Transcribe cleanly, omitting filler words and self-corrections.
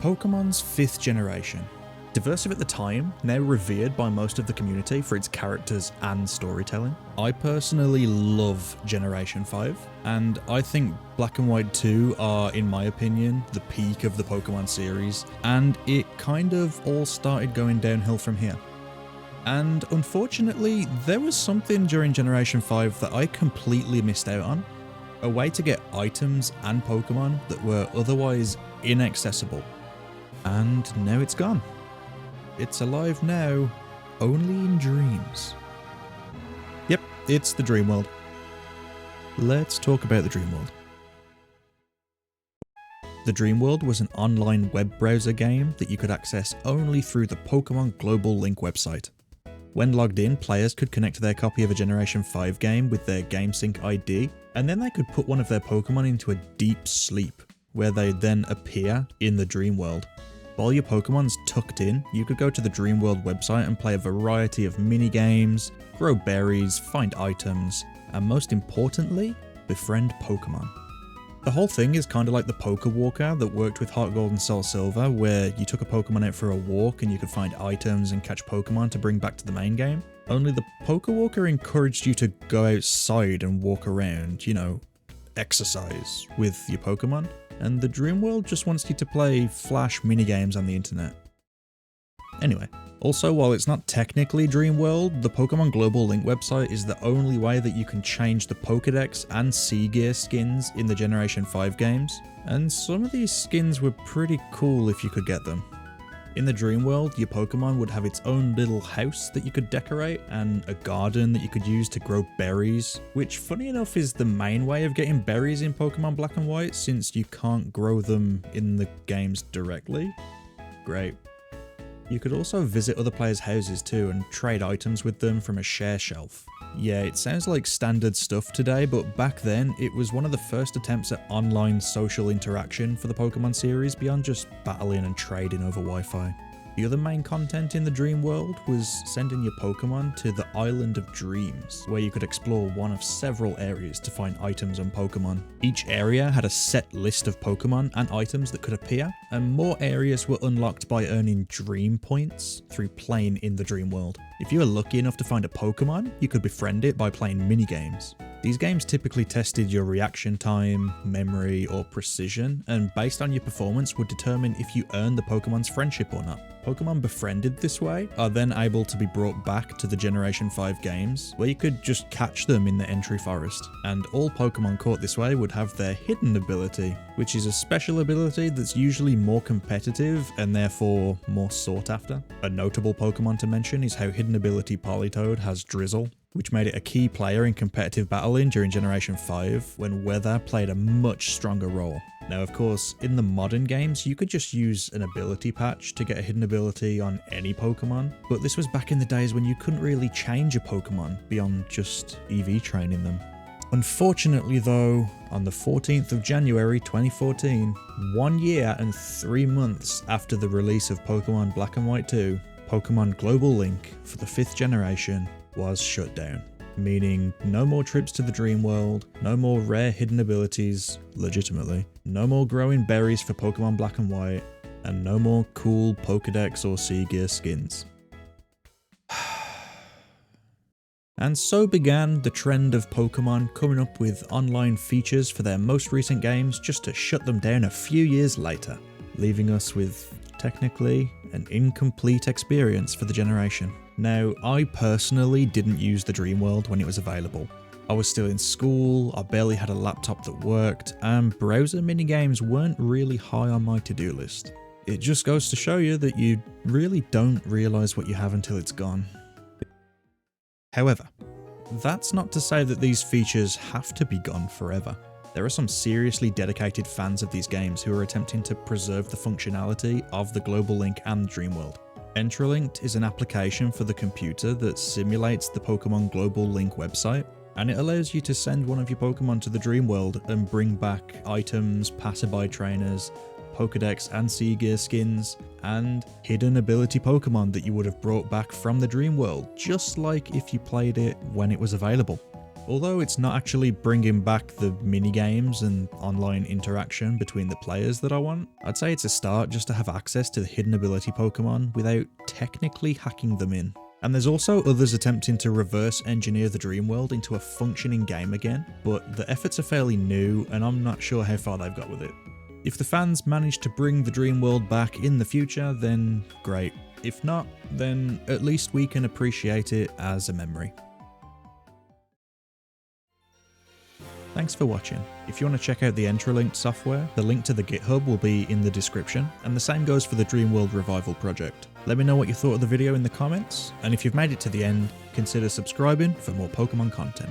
Pokemon's 5th generation. Divisive at the time, now revered by most of the community for its characters and storytelling. I personally love Generation 5, and I think Black and White 2 are, in my opinion, the peak of the Pokemon series, and it kind of all started going downhill from here. And unfortunately, there was something during Generation 5 that I completely missed out on. A way to get items and Pokemon that were otherwise inaccessible. And now it's gone. It's alive now, only in dreams. Yep, it's the Dream World. Let's talk about the Dream World. The Dream World was an online web browser game that you could access only through the Pokemon Global Link website. When logged in, players could connect their copy of a Generation 5 game with their GameSync ID, and then they could put one of their Pokemon into a deep sleep, where they then appear in the Dream World. While your Pokemon's tucked in, you could go to the Dream World website and play a variety of mini-games, grow berries, find items, and most importantly, befriend Pokemon. The whole thing is kind of like the Poke Walker that worked with Heart Gold and Soul Silver, where you took a Pokemon out for a walk and you could find items and catch Pokemon to bring back to the main game. Only the Poke Walker encouraged you to go outside and walk around, you know, exercise with your Pokemon. And the Dream World just wants you to play flash minigames on the internet. Anyway, also while it's not technically Dream World, the Pokemon Global Link website is the only way that you can change the Pokédex and Sea Gear skins in the Generation 5 games, and some of these skins were pretty cool if you could get them. In the Dream World, your Pokemon would have its own little house that you could decorate, and a garden that you could use to grow berries, which funny enough is the main way of getting berries in Pokemon Black and White since you can't grow them in the games directly. Great. You could also visit other players' houses too and trade items with them from a share shelf. Yeah, it sounds like standard stuff today, but back then it was one of the first attempts at online social interaction for the Pokemon series beyond just battling and trading over Wi-Fi. The other main content in the Dream World was sending your Pokemon to the Island of Dreams, where you could explore one of several areas to find items and Pokemon. Each area had a set list of Pokemon and items that could appear, and more areas were unlocked by earning Dream Points through playing in the Dream World. If you were lucky enough to find a Pokemon, you could befriend it by playing minigames. These games typically tested your reaction time, memory, or precision, and based on your performance would determine if you earned the Pokemon's friendship or not. Pokemon befriended this way are then able to be brought back to the Generation 5 games, where you could just catch them in the entry forest. And all Pokemon caught this way would have their hidden ability, which is a special ability that's usually more competitive and therefore more sought after. A notable Pokemon to mention is how hidden ability Politoed has Drizzle, which made it a key player in competitive battling during Generation 5, when weather played a much stronger role. Now of course, in the modern games you could just use an ability patch to get a hidden ability on any Pokemon, but this was back in the days when you couldn't really change a Pokemon beyond just EV training them. Unfortunately though, on the 14th of January 2014, 1 year and 3 months after the release of Pokemon Black and White 2, Pokemon Global Link for the 5th generation was shut down, meaning no more trips to the Dream World, no more rare hidden abilities, legitimately, no more growing berries for Pokemon Black and White, and no more cool Pokédex or Sea Gear skins. And so began the trend of Pokemon coming up with online features for their most recent games just to shut them down a few years later, leaving us with, technically, an incomplete experience for the generation. Now, I personally didn't use the Dream World when it was available. I was still in school, I barely had a laptop that worked, and browser minigames weren't really high on my to-do list. It just goes to show you that you really don't realise what you have until it's gone. However, that's not to say that these features have to be gone forever. There are some seriously dedicated fans of these games who are attempting to preserve the functionality of the Global Link and Dream World. Entrelinked is an application for the computer that simulates the Pokemon Global Link website, and it allows you to send one of your Pokemon to the Dream World and bring back items, passerby trainers, Pokédex and Sea Gear skins, and hidden ability Pokemon that you would have brought back from the Dream World, just like if you played it when it was available. Although it's not actually bringing back the minigames and online interaction between the players that I want, I'd say it's a start just to have access to the hidden ability Pokemon without technically hacking them in. And there's also others attempting to reverse engineer the Dream World into a functioning game again, but the efforts are fairly new and I'm not sure how far they've got with it. If the fans manage to bring the Dream World back in the future, then great. If not, then at least we can appreciate it as a memory. Thanks for watching. If you want to check out the Entralinked software, the link to the GitHub will be in the description, and the same goes for the Dream World Revival project. Let me know what you thought of the video in the comments, and if you've made it to the end, consider subscribing for more Pokemon content.